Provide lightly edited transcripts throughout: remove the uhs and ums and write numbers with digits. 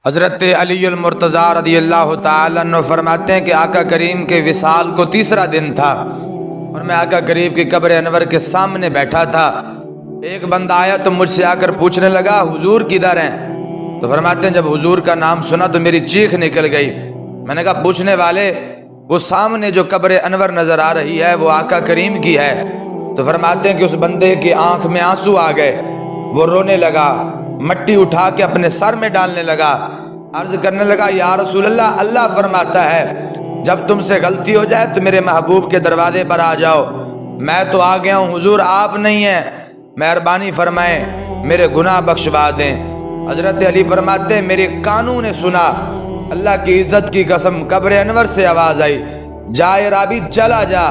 حضرت علی المرتضیٰ رضی اللہ تعالیٰ عنہ فرماتے ہیں کہ آقا کریم کے وصال کو تیسرا دن تھا اور میں آقا کریم کی قبر انور کے سامنے بیٹھا تھا۔ ایک بندہ آیا تو مجھ سے آ کر پوچھنے لگا حضور کدھر ہیں؟ تو فرماتے ہیں جب حضور کا نام سنا تو میری چیخ نکل گئی۔ میں نے کہا پوچھنے والے وہ سامنے جو قبر انور نظر آ رہی ہے وہ آقا کریم کی ہے؟ تو فرماتے ہیں کہ اس بندے کی آنکھ میں آنسو آ گئے، وہ رونے لگا، مٹی اٹھا کے اپنے سر میں ڈالنے لگا، عرض کرنے لگا یا رسول اللہ، اللہ فرماتا ہے جب تم سے غلطی ہو جائے تو میرے محبوب کے دروازے پر آ جاؤ، میں تو آ گیا ہوں، حضور آپ نہیں ہیں، مہربانی فرمائیں میرے گناہ بخشوا دیں۔ حضرت علی فرماتے ہیں میرے کانوں نے سنا، اللہ کی عزت کی قسم قبر انور سے آواز آئی جا اے رابی چلا جا،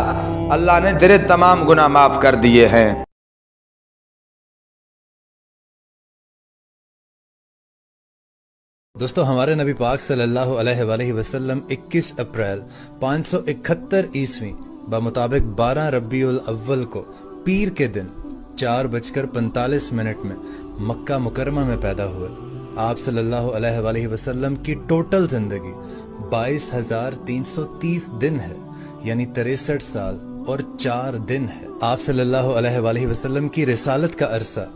اللہ نے تیرے تمام گناہ معاف کر دیے ہیں۔ دوستو ہمارے نبی پاک صلی اللہ علیہ وآلہ وسلم 21 اپریل 571 عیسوی بمطابق 12 ربیع الاول کو پیر کے دن 4:45 میں مکہ مکرمہ میں پیدا ہوئے۔ آپ صلی اللہ علیہ وآلہ وسلم کی ٹوٹل زندگی 22,330 دن ہے، یعنی 63 سال اور 4 دن ہے۔ آپ صلی اللہ علیہ وآلہ وسلم کی رسالت کا عرصہ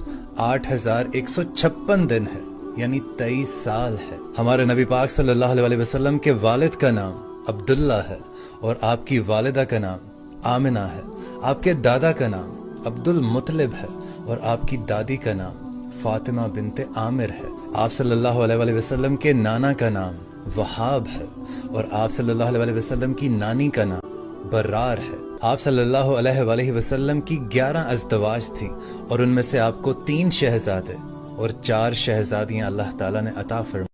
8,156 دن ہے، یعنی 23 سال ہے۔ ہمارے نبی پاک صلی اللہ علیہ وسلم کے والد کا نام عبداللہ ہے اور آپ کی والدہ کا نام آمنہ ہے۔ آپ کے دادا کا نام عبد المطلب ہے اور آپ کی دادی کا نام فاطمہ بنت عامر ہے۔ آپ صلی اللہ علیہ وسلم کے نانا کا نام وہاب ہے اور آپ صلی اللہ علیہ وسلم کی نانی کا نام برار ہے۔ آپ صلی اللہ علیہ وسلم کی 11 ازدواج تھیں اور ان میں سے آپ کو 3 شہزادے اور 4 شہزادیاں اللہ تعالیٰ نے عطا فرمائیں۔